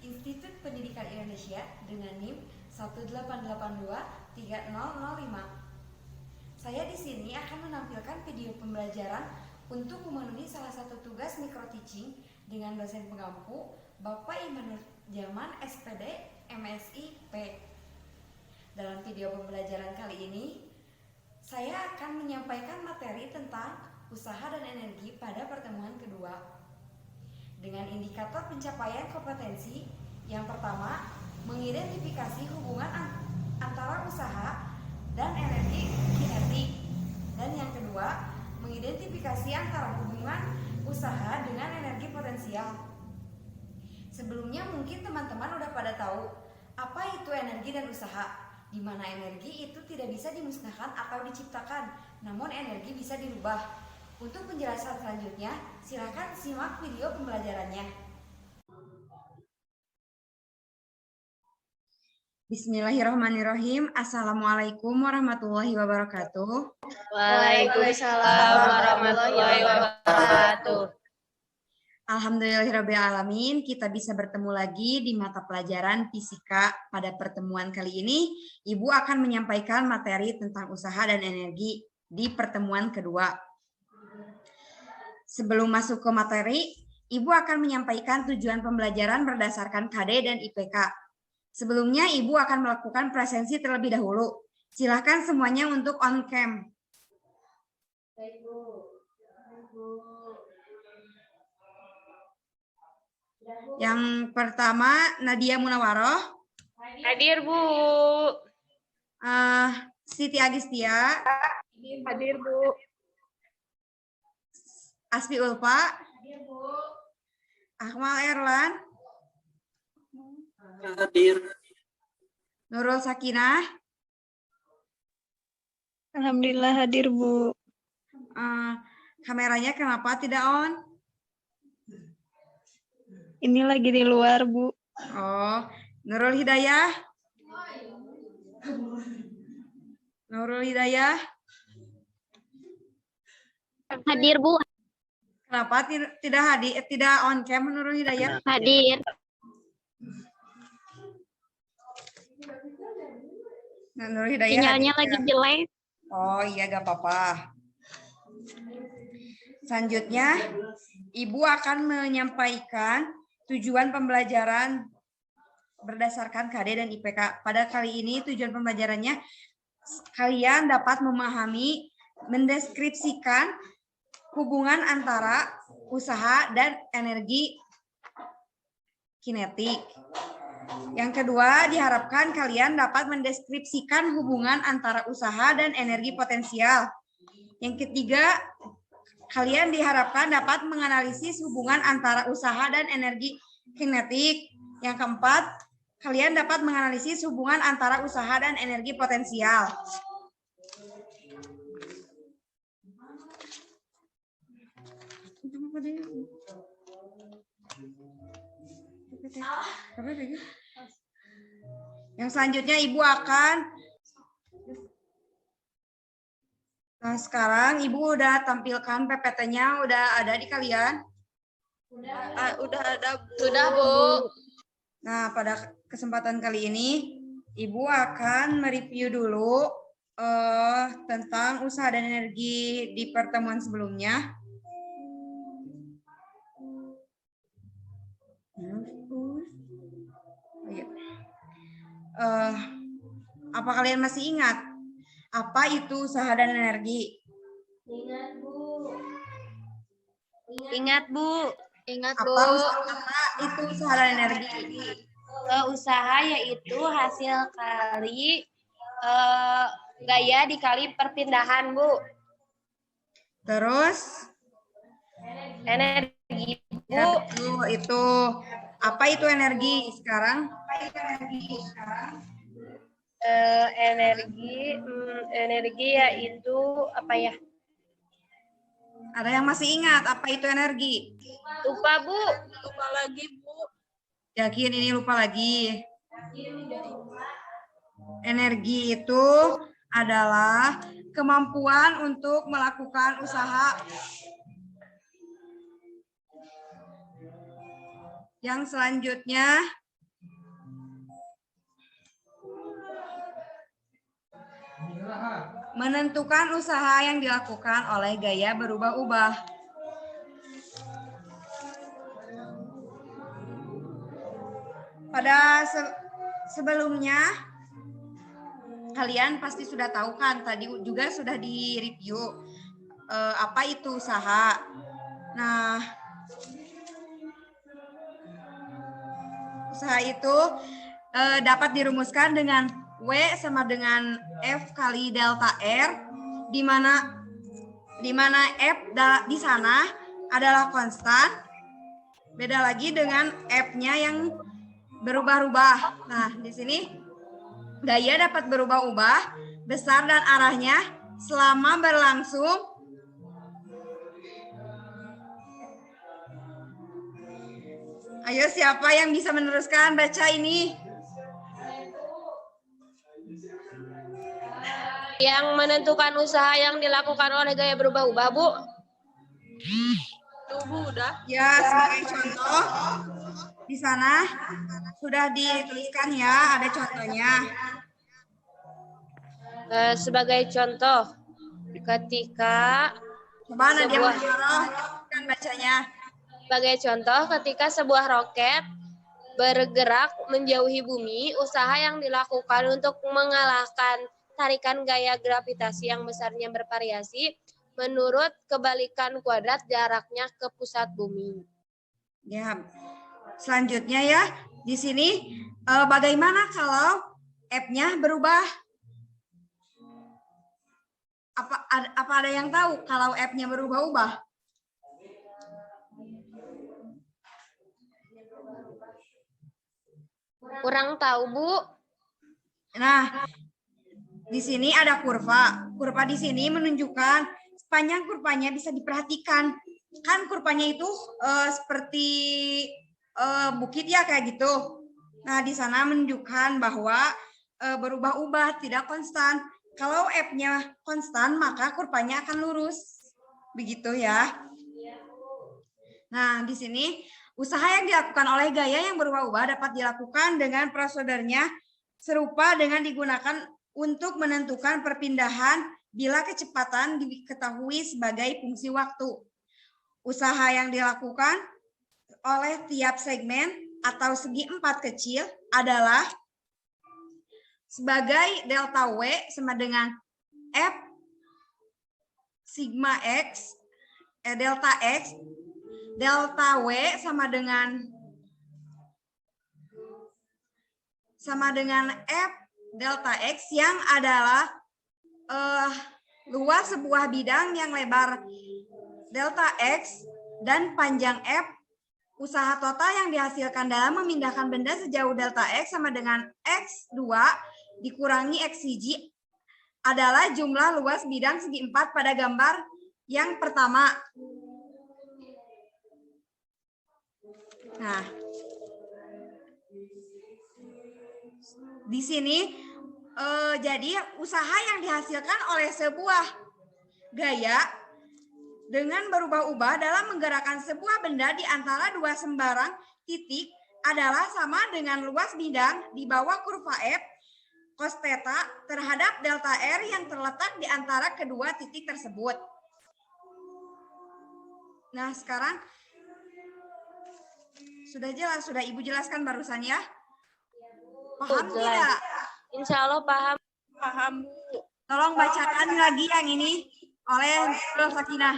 Institut Pendidikan Indonesia dengan NIM 188230005. Saya di sini akan menampilkan video pembelajaran untuk memenuhi salah satu tugas micro teaching dengan dosen pengampu Bapak Imanur Jaman SPD MSI P. Dalam video pembelajaran kali ini, saya akan menyampaikan materi tentang usaha dan energi pada pertemuan kedua. Dengan indikator pencapaian kompetensi, yang pertama, mengidentifikasi hubungan antara usaha dan energi kinetik. Dan yang kedua, mengidentifikasi antara hubungan usaha dengan energi potensial. Sebelumnya mungkin teman-teman udah pada tahu apa itu energi dan usaha, di mana energi itu tidak bisa dimusnahkan atau diciptakan, namun energi bisa dirubah. Untuk penjelasan selanjutnya, silakan simak video pembelajarannya. Bismillahirrahmanirrahim. Assalamualaikum warahmatullahi wabarakatuh. Waalaikumsalam warahmatullahi wabarakatuh. Alhamdulillahirrabbilalamin, kita bisa bertemu lagi di mata pelajaran fisika. Pada pertemuan kali ini, Ibu akan menyampaikan materi tentang usaha dan energi di pertemuan kedua. Sebelum masuk ke materi, Ibu akan menyampaikan tujuan pembelajaran berdasarkan KD dan IPK. Sebelumnya, Ibu akan melakukan presensi terlebih dahulu. Silakan semuanya untuk on cam. Baik, Bu. Yang pertama, Nadia Munawaroh. Hadir, Bu. Siti Agistia. Hadir, Bu. Asfi Ulfa. Hadir, Bu. Akmal Erlan. Hadir. Nurul Sakinah. Alhamdulillah hadir, Bu. Kameranya kenapa tidak on? Ini lagi di luar, Bu. Oh, Nurul Hidayah. Nurul Hidayah. Hadir, Bu. Kenapa tidak hadir, tidak on cam Nurul Hidayah? Hadir. Nah, Nurul Hidayah Sinyalnya hadir. lagi jelek. Oh iya, gak apa-apa. Selanjutnya, Ibu akan menyampaikan tujuan pembelajaran berdasarkan KD dan IPK. Pada kali ini tujuan pembelajarannya, kalian dapat memahami, mendeskripsikan hubungan antara usaha dan energi kinetik. Yang kedua, diharapkan kalian dapat mendeskripsikan hubungan antara usaha dan energi potensial. Yang ketiga, kalian diharapkan dapat menganalisis hubungan antara usaha dan energi kinetik. Yang keempat, kalian dapat menganalisis hubungan antara usaha dan energi potensial. Yang selanjutnya Ibu akan sekarang Ibu udah tampilkan PPT-nya, udah ada di kalian? Udah ada, Bu. Sudah, Bu. Nah, pada kesempatan kali ini Ibu akan mereview dulu tentang usaha dan energi di pertemuan sebelumnya. Apa kalian masih ingat apa itu usaha dan energi? Ingat, Bu. Ingat, Bu. Ingat, Apa Bu. itu usaha dan energi? Usaha yaitu hasil kali gaya dikali perpindahan, Bu. Terus Energi, ya, Bu. betul, itu apa itu energi sekarang? Energi yaitu apa ya? Ada yang masih ingat apa itu energi? Lupa, Bu. Lupa lagi, Bu. Yakin ini lupa lagi? Energi itu adalah kemampuan untuk melakukan usaha. Yang selanjutnya Menentukan usaha yang dilakukan oleh gaya berubah-ubah. Pada sebelumnya, kalian pasti sudah tahu kan, tadi juga sudah di-review apa itu usaha. Nah, usaha itu dapat dirumuskan dengan W sama dengan F kali delta R, di mana F di sana adalah konstan, beda lagi dengan F-nya yang berubah-ubah. Nah, di sini gaya dapat berubah-ubah besar dan arahnya selama berlangsung Ayo, siapa yang bisa meneruskan baca ini? Yang menentukan usaha yang dilakukan oleh gaya berubah-ubah, Bu. Tuh, Bu, udah. Ya, sebagai contoh di sana sudah dituliskan ya, ada contohnya. Sebagai contoh, ketika Coba Nadia sebuah kan bacanya. sebagai contoh ketika sebuah roket bergerak menjauhi bumi, usaha yang dilakukan untuk mengalahkan tarikan gaya gravitasi yang besarnya bervariasi menurut kebalikan kuadrat jaraknya ke pusat bumi. Ya. Selanjutnya ya, di sini bagaimana kalau F-nya berubah? Apa ada yang tahu kalau F-nya berubah-ubah? Kurang tahu, Bu. Nah, di sini ada kurva. Kurva di sini menunjukkan sepanjang kurvanya bisa diperhatikan. Kan kurvanya itu seperti bukit ya kayak gitu. Nah, di sana menunjukkan bahwa berubah-ubah, tidak konstan. Kalau F-nya konstan, maka kurvanya akan lurus. Begitu ya. Nah, di sini usaha yang dilakukan oleh gaya yang berubah-ubah dapat dilakukan dengan prosedurnya serupa dengan digunakan untuk menentukan perpindahan bila kecepatan diketahui sebagai fungsi waktu. Usaha yang dilakukan oleh tiap segmen atau segi empat kecil adalah sebagai delta W sama dengan F sigma X, delta X, delta W sama dengan F delta X yang adalah luas sebuah bidang yang lebar delta X dan panjang F. Usaha total yang dihasilkan dalam memindahkan benda sejauh delta X sama dengan X2 dikurangi XCG adalah jumlah luas bidang segi empat pada gambar yang pertama. Nah, di sini jadi usaha yang dihasilkan oleh sebuah gaya dengan berubah-ubah dalam menggerakkan sebuah benda di antara dua sembarang titik adalah sama dengan luas bidang di bawah kurva F cos theta terhadap delta R yang terletak di antara kedua titik tersebut. Nah, sekarang sudah jelas, sudah Ibu jelaskan barusan ya? Paham tidak? Insya Allah paham. Paham, Bu. Tolong bacakan lagi yang ini oleh Nurul Sakinah.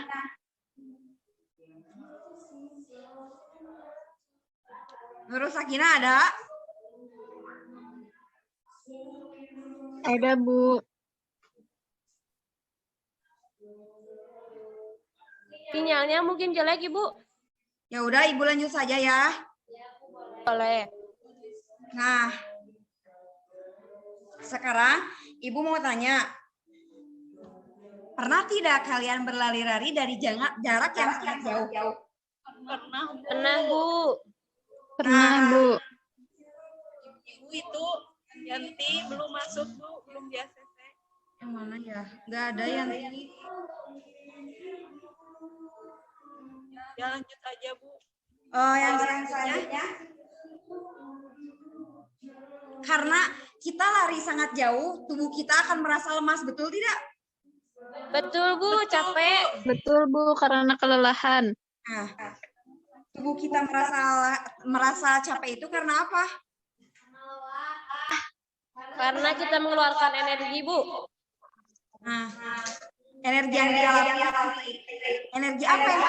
Nurul Sakinah ada? Ada, Bu. Sinyalnya mungkin jelek, Ibu. Ya udah, Ibu lanjut saja ya. Boleh. Nah, sekarang Ibu mau tanya, pernah tidak kalian berlari-lari dari jarak yang sangat jauh? Pernah, Bu. Pernah, Bu. Ibu itu Yanti belum masuk, Bu. Belum di ACC. Yang mana ya? Nggak ada yang ini. Ya, lanjut aja, Bu. Oh, yang selanjutnya. Karena kita lari sangat jauh, tubuh kita akan merasa lemas, betul tidak? Betul, Bu, capek. Betul, Bu, karena kelelahan. Nah, tubuh kita merasa capek itu karena apa? Karena kita mengeluarkan energi, Bu. Nah, energi yang dialami, energi apa yang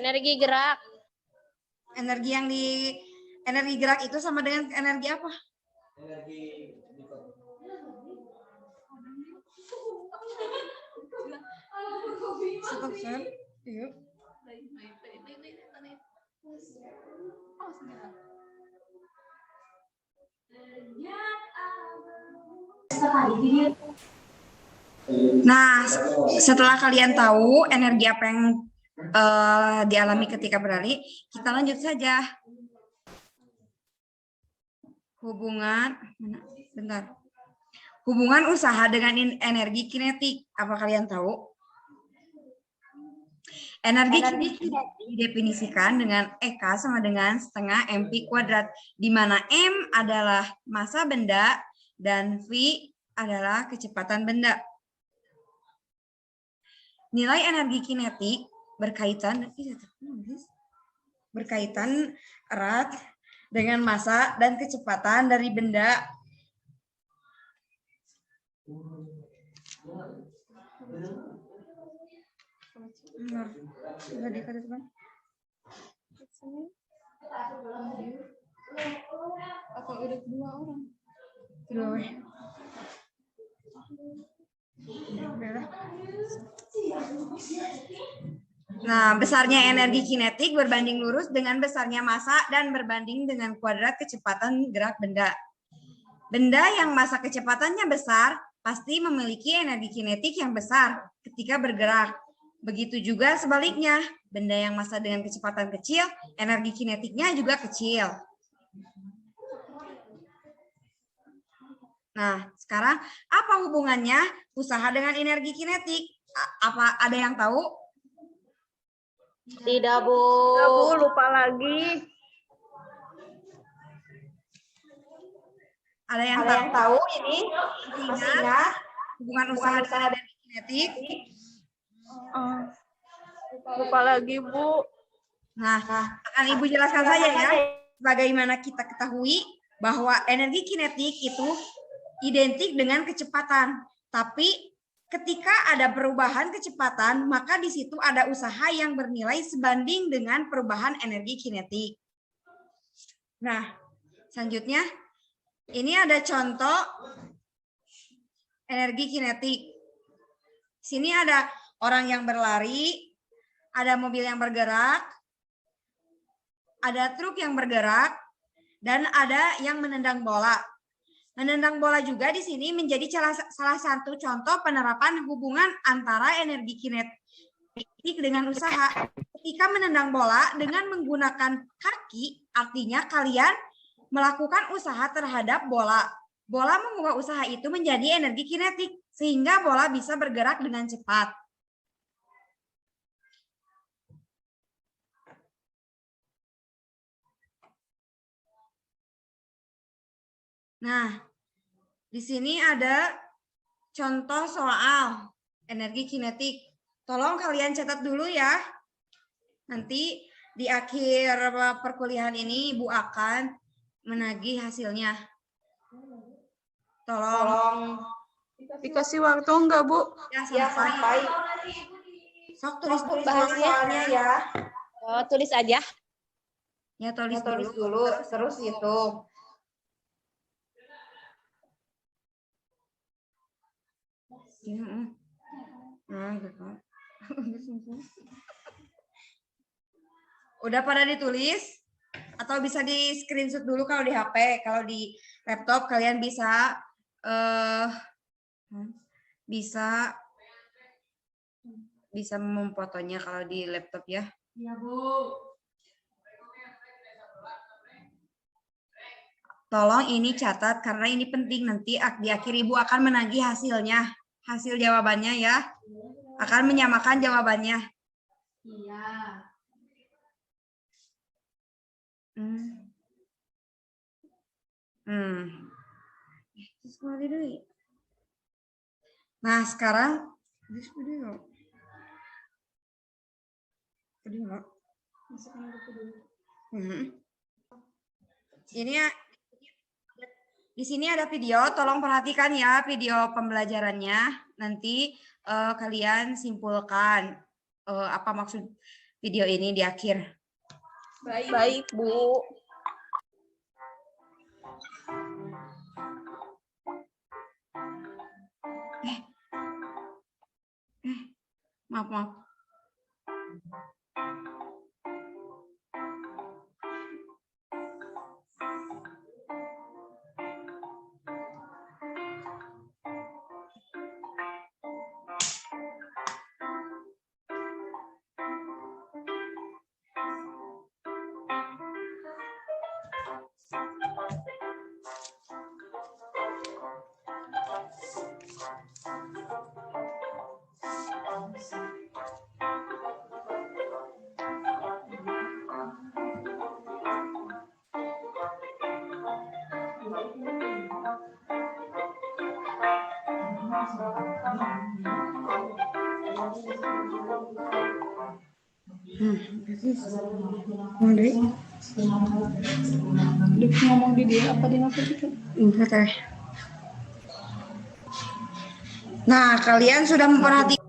Energi gerak. energi gerak itu sama dengan energi apa? Stop, Sir. Yuk. Nah, setelah kalian tahu energi apa yang dialami ketika berlari, kita lanjut saja. Hubungan usaha dengan energi kinetik. Apa kalian tahu? Energi kinetik didefinisikan dengan EK sama dengan setengah MP kuadrat, di mana M adalah massa benda dan V adalah kecepatan benda. Nilai energi kinetik berkaitan erat dengan massa dan kecepatan dari benda. Atau udah dua orang? Nah, besarnya energi kinetik berbanding lurus dengan besarnya massa dan berbanding dengan kuadrat kecepatan gerak benda. Benda yang massa kecepatannya besar pasti memiliki energi kinetik yang besar ketika bergerak. Begitu juga sebaliknya, benda yang massa dengan kecepatan kecil, energi kinetiknya juga kecil. Nah, sekarang apa hubungannya usaha dengan energi kinetik? Apa ada yang tahu? Tidak, Bu. Bu, lupa lagi. Ada yang tahu ini? Pastinya hubungan usaha dengan energi kinetik. Lupa lagi, Bu. Nah, akan Ibu jelaskan saja ya. Bagaimana kita ketahui bahwa energi kinetik itu identik dengan kecepatan. Tapi ketika ada perubahan kecepatan, maka di situ ada usaha yang bernilai sebanding dengan perubahan energi kinetik. Nah, selanjutnya ini ada contoh energi kinetik. Sini ada orang yang berlari, ada mobil yang bergerak, ada truk yang bergerak, dan ada yang menendang bola. Menendang bola juga di sini menjadi salah satu contoh penerapan hubungan antara energi kinetik dengan usaha. Ketika menendang bola dengan menggunakan kaki, artinya kalian melakukan usaha terhadap bola. Bola mengubah usaha itu menjadi energi kinetik, sehingga bola bisa bergerak dengan cepat. Nah, di sini ada contoh soal energi kinetik. Tolong kalian catat dulu ya. Nanti di akhir perkuliahan ini Ibu akan menagih hasilnya. Tolong. Dikasih waktu enggak, Bu? Ya, sampai. Sok tulis bahasanya ya. Oh, tulis aja. Ya, tulis dulu. Terus hitung. Udah pada ditulis? Atau bisa di screenshot dulu kalau di HP. Kalau di laptop kalian bisa bisa memfotonya kalau di laptop ya. Iya, Bu. Tolong ini catat karena ini penting, nanti di akhir Ibu akan menagih hasilnya. Hasil jawabannya ya. Akan menyamakan jawabannya. Iya. Nah, sekarang ini ya, di sini ada video, tolong perhatikan ya video pembelajarannya. Nanti kalian simpulkan apa maksud video ini di akhir. Baik, Bu. Maaf. Ngomong di dia apa di Nah, kalian sudah memperhatikan.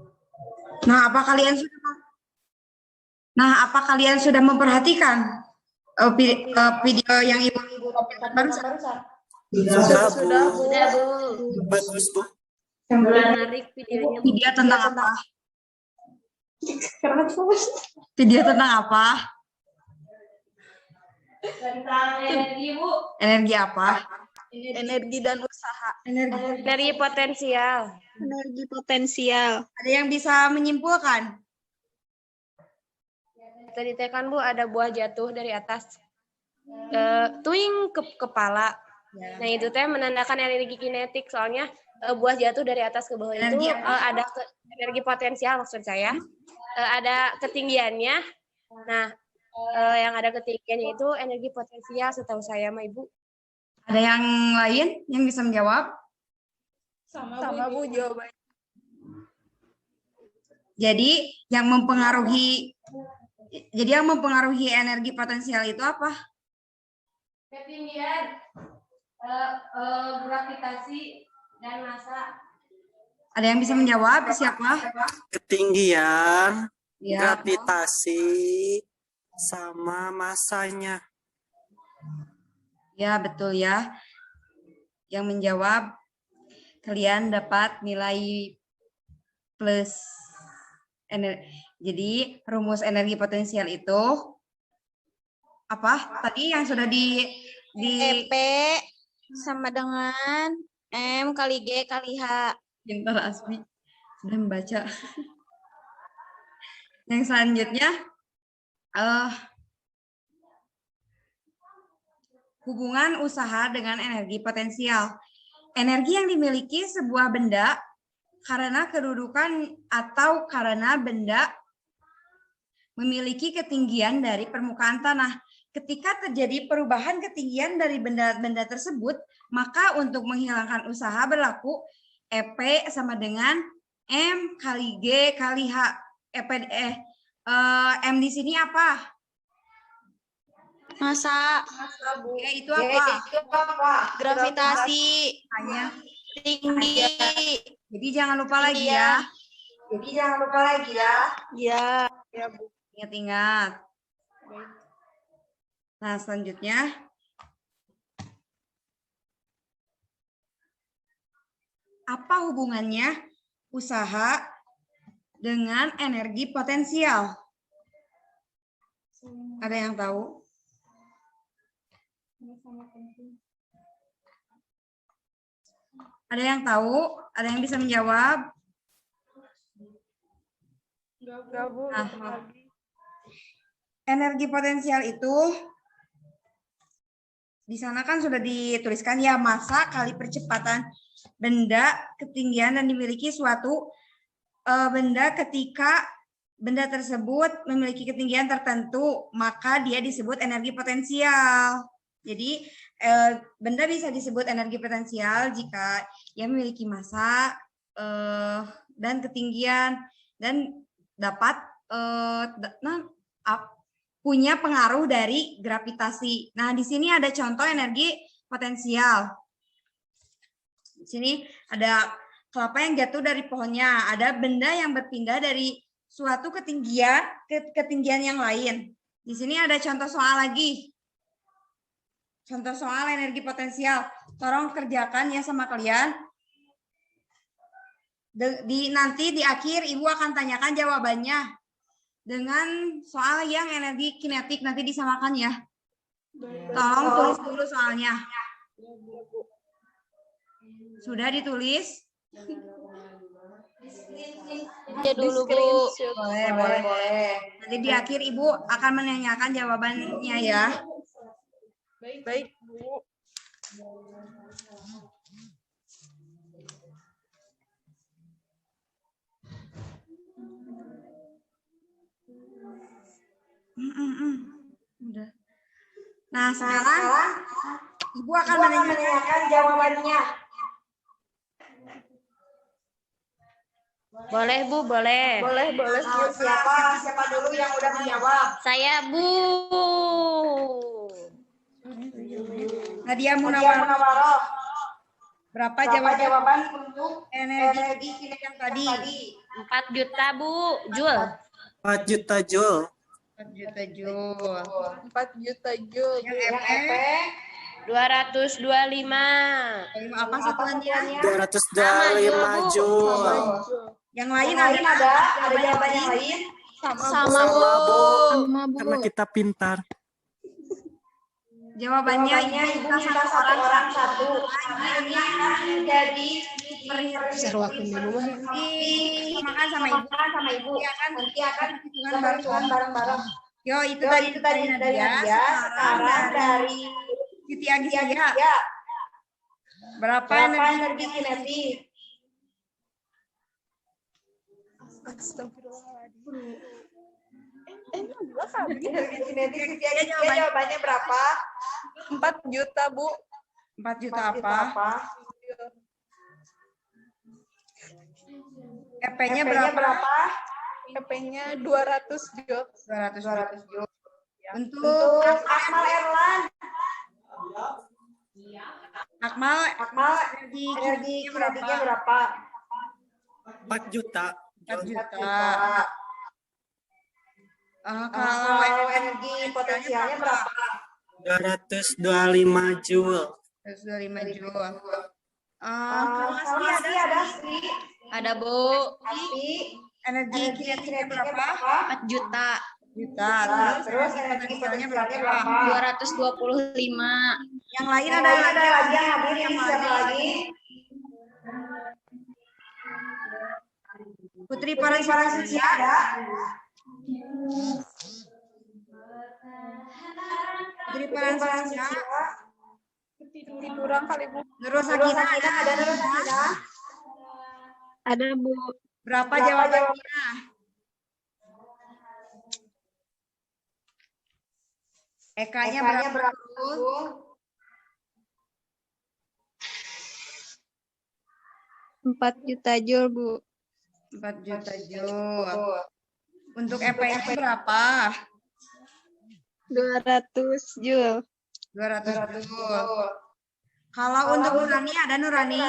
Apa kalian sudah memperhatikan video yang Ibu barusan? Sudah, Bu. Sudah, Bu. Bagus, Bu. Menarik videonya, Bu. Video tentang apa? Video tentang apa? Tentang energi, Bu. Energi apa? Energi dan usaha. Energi potensial. Energi potensial. Ada yang bisa menyimpulkan? Tadi teh kan Bu ada buah jatuh dari atas. Tuing ke kepala. Nah itu teh menandakan energi kinetik, soalnya buah jatuh dari atas ke bawah itu ada energi potensial maksud saya. Ada ketinggiannya. Nah yang ada ketinggiannya itu energi potensial setahu saya mah Ibu. Ada yang lain yang bisa menjawab? Sama Bu jawabannya. Jadi yang mempengaruhi energi potensial itu apa? Ketinggian, gravitasi, dan massa. Ada yang bisa menjawab? Siapa? Ketinggian, Ya. gravitasi, sama masanya. Ya, betul ya. Yang menjawab kalian dapat nilai plus. Jadi rumus energi potensial itu apa? Tadi yang sudah di EP sama dengan M kali G kali H. Pintar Asmi sudah membaca. Yang selanjutnya hubungan usaha dengan energi potensial. Energi yang dimiliki sebuah benda karena kedudukan atau karena benda memiliki ketinggian dari permukaan tanah. Ketika terjadi perubahan ketinggian dari benda-benda tersebut, maka untuk menghilangkan usaha berlaku EP sama dengan M kali G kali H. M di sini apa? Massa, G itu apa? gravitasi, Hanya. tinggi. Jadi jangan lupa lagi ya. Ya. Ingat-ingat. Nah, selanjutnya. Apa hubungannya usaha dengan energi potensial? Ada yang tahu? Ada yang tahu? Ada yang bisa menjawab? Nah, energi potensial itu di sana kan sudah dituliskan ya, massa kali percepatan benda, ketinggian, dan dimiliki suatu benda. Ketika benda tersebut memiliki ketinggian tertentu, maka dia disebut energi potensial. Jadi benda bisa disebut energi potensial jika ia memiliki massa dan ketinggian dan dapat punya pengaruh dari gravitasi. Nah, di sini ada contoh energi potensial. Di sini ada kelapa yang jatuh dari pohonnya, ada benda yang berpindah dari suatu ketinggian ke ketinggian yang lain. Di sini ada contoh soal lagi. Contoh soal energi potensial. Tolong kerjakan ya sama kalian. Nanti di akhir Ibu akan tanyakan jawabannya dengan soal yang energi kinetik, nanti disamakan ya. Tolong tulis dulu soalnya. Sudah ditulis? Ya dulu, Bu. Boleh. Nanti di akhir Ibu akan menanyakan jawabannya ya. Baik, Bu. Udah. Nah, sekarang Ibu akan menanyakan jawabannya. Boleh, Bu, boleh. Boleh. Siapa dulu yang udah menjawab? Saya, Bu. Nadia Munawaroh. Berapa jawaban untuk energi kinetik yang tadi? 4 juta, Bu. Jul. 4 juta joule. 4 juta joule. 4 juta joule. Yang EP 225. apa satuannya? 225 joule. Yang lain ada jawaban yang lain? Sama, Bu. Bu. Karena kita pintar. Jawabannya Ibu minta satu orang satu. Ini akan menjadi disamakan sama Ibu. Nanti akan hitungan bareng-bareng. Yo, itu tadi Nadia. Sekarang dari Siti Agis ya. Berapa energi kinetik? Energi kinetik Siti Agis jawabannya berapa? 4 juta, Bu. 4 juta apa? EP-nya berapa? EP-nya 200 joule. 200 joule. Untuk Akmal Erlan. Akmal energi kinetiknya berapa? 4 juta. 4 juta. Kalau energi potensialnya berapa? 225 joule. 225 joule. Kalau Asri ada Asri. Ada, Bu. Energi kinetiknya berapa? 4 juta. Terus energi potensialnya berapa? 225. Yang lain ada lagi yang hadir, siapa lagi? Putri Parasuci ada? Putri Parasuci Tiduran kali, Bu. Nurul Sakina ada Nurul Sakina? Ada, Bu. Berapa jawabannya? EK-nya berapa? 4 juta joule, Bu. 4 juta joule. Untuk EP-nya berapa? 200 joule. 200 joule. Kalau untuk Nurani ada Nurani?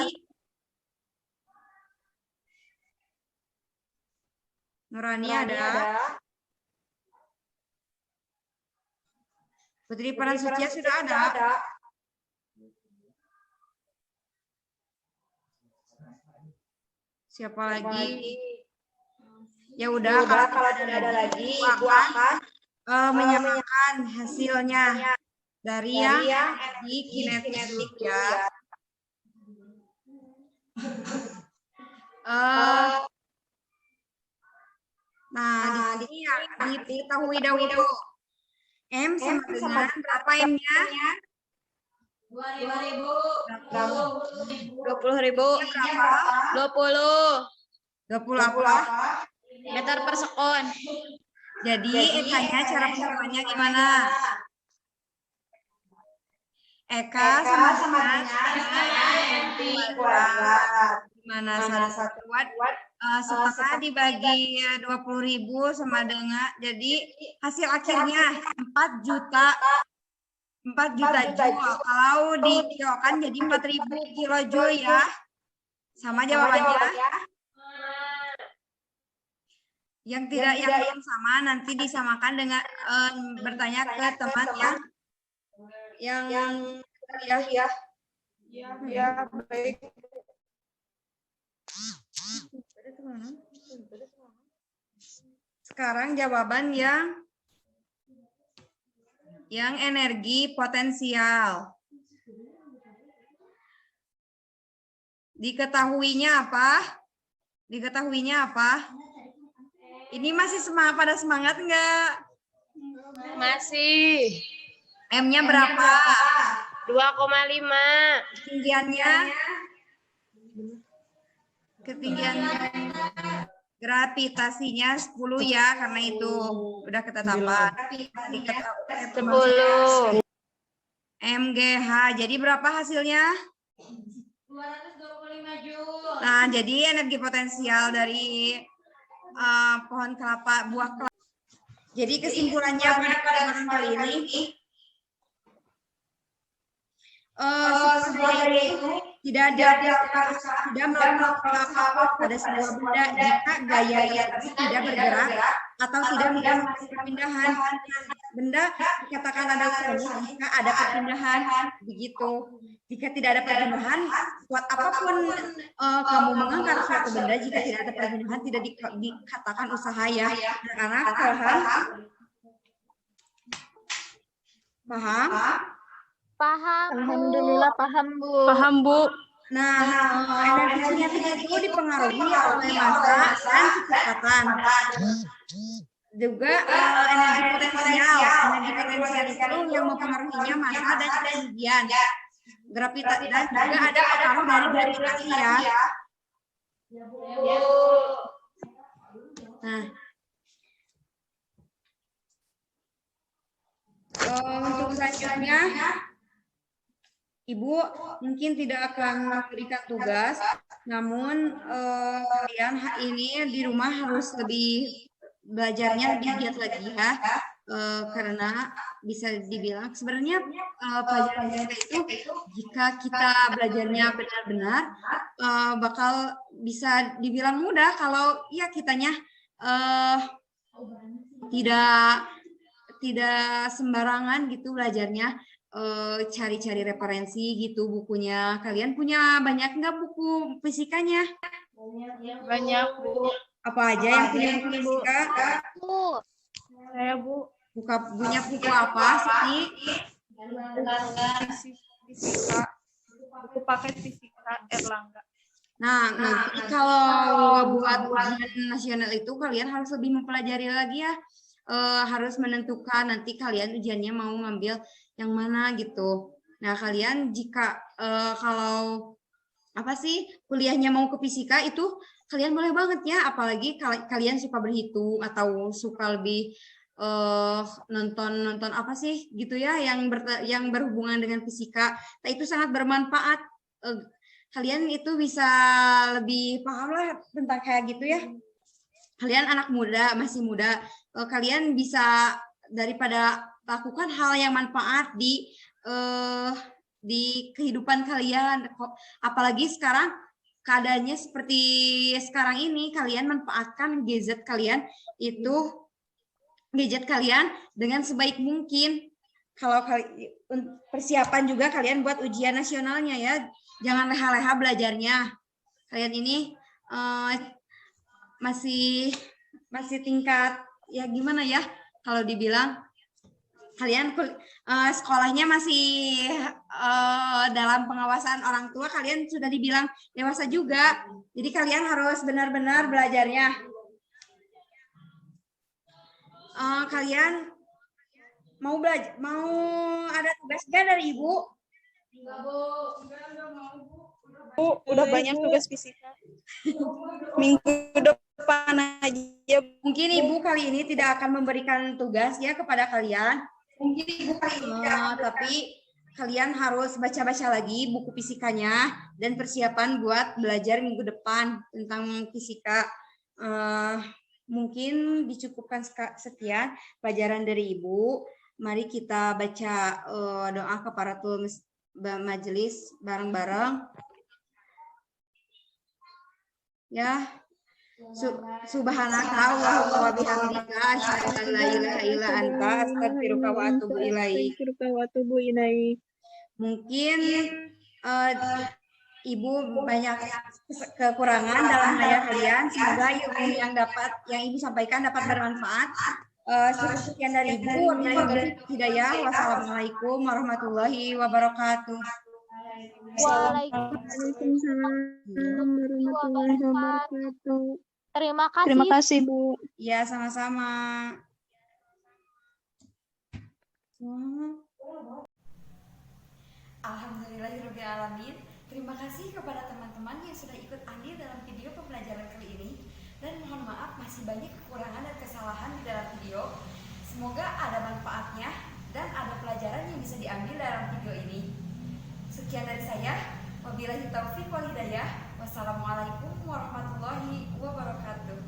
Nurani ada? Putri Parasucia sudah ada? Siapa lagi? Ya udah, kalau tidak ada lagi, Ibu akan menyamakan hasilnya dari yang energi kinetik ya. Nah, di sini diketahui dahulu. M sama dengan berapa M-nya? 20.000. 20.000. 20. 20 apa? Meter per sekon. Jadi EK-nya cara penghitungannya gimana? Eka sama dengan mana satu kuat setengah dibagi 20.000 sama dengan jadi hasil akhirnya 4 juta joule. Kalau dikilokan jadi 4.000 kilojoule ya. Sama jawabannya. Yang tidak yang sama nanti disamakan dengan bertanya ke teman yang ya. Ya, baik. Sekarang jawaban yang energi potensial. Diketahuinya apa? Ini masih pada semangat enggak? Masih. M-nya berapa? 2,5. Ketinggiannya gravitasinya 10 ya, karena itu udah kita tambah. 10. MGH. Jadi berapa hasilnya? 225 joule. Nah, jadi energi potensial dari pohon kelapa, buah kelapa. Jadi kesimpulannya pada pertemuan kali ini, sebuah itu tidak melakukan apa-apa pada sebuah benda jika gaya tersebut tidak bergerak atau tidak melakukan perpindahan. Benda dikatakan adalah semut jika ada perpindahan, begitu. Jika tidak ada perpindahan, kuat apapun kamu mengangkat suatu benda, jika tidak ada perpindahan tidak dikatakan usaha ya. Karena paham? Alhamdulillah paham, Bu. Paham, Bu. Nah, energi kinetik itu dipengaruhi oleh massa dan kecepatan. Juga energi potensial. Energi potensial itu yang mempengaruhinya massa dan ketinggian. Gravitasi dan juga ada pengaruh dari gravitasi ya. Nah, untuk selanjutnya, Ibu mungkin tidak akan memberikan tugas, namun kalian ini di rumah harus belajarnya lebih giat lagi ya, karena bisa dibilang sebenarnya pelajaran kita itu jika kita belajarnya benar-benar bakal bisa dibilang mudah kalau ya kitanya tidak sembarangan gitu belajarnya. Cari-cari referensi gitu bukunya. Kalian punya banyak nggak buku fisikanya? Banyak, Bu. Apa aja yang punya buku fisika? Bu. Saya, Bu. Punya buku apa sih? Fisika. Buku paket fisika Erlangga. Nah, nanti kalau buat ujian nasional itu kalian harus lebih mempelajari lagi ya. Harus menentukan nanti kalian ujiannya mau ngambil yang mana gitu. Nah, kalian jika kalau kuliahnya mau ke fisika itu kalian boleh banget ya, apalagi kalian suka berhitung atau suka lebih nonton apa sih gitu ya yang berhubungan dengan fisika. Nah, itu sangat bermanfaat. Kalian itu bisa lebih paham lah tentang kayak gitu ya. Kalian anak muda, masih muda, kalian bisa daripada lakukan hal yang manfaat di kehidupan kalian. Apalagi sekarang keadaannya seperti sekarang ini, kalian manfaatkan gadget kalian dengan sebaik mungkin. Kalau persiapan juga kalian buat ujian nasionalnya ya, jangan leha-leha belajarnya. Kalian ini masih tingkat ya gimana ya kalau dibilang kalian sekolahnya masih dalam pengawasan orang tua, kalian sudah dibilang dewasa juga. Jadi kalian harus benar-benar belajarnya. Kalian mau ada tugas nggak dari Ibu? Bu, udah banyak tugas fisika. Minggu depan aja. Mungkin Ibu kali ini tidak akan memberikan tugas ya kepada kalian. Mungkin Ibu kali ini tapi kalian harus baca-baca lagi buku fisikanya dan persiapan buat belajar minggu depan tentang fisika. Mungkin dicukupkan sekian pelajaran dari Ibu. Mari kita baca doa kafaratul majelis bareng-bareng. Ya. Subhanaka Allahumma wa bihamdika asyhadu an la ilaha illa anta astaghfiruka wa atubu ilaik. Mungkin Ibu banyak kekurangan dalam mengajar kalian. Semoga ilmu yang Ibu sampaikan dapat bermanfaat. Sekian dari Ibu. Wabillahi hidayah. Wassalamualaikum warahmatullahi wabarakatuh. Waalaikumsalam warahmatullahi wabarakatuh. Terima kasih. Terima kasih, Bu. Ya, sama-sama. Alhamdulillahirrahmanirrahim. Terima kasih kepada teman-teman yang sudah ikut andil dalam video pembelajaran kali ini. Dan mohon maaf masih banyak kekurangan dan kesalahan di dalam video. Semoga ada manfaatnya dan ada pelajaran yang bisa diambil dalam video ini. Sekian dari saya. Wabillahi taufiq wal hidayah. Wassalamualaikum warahmatullahi wabarakatuh.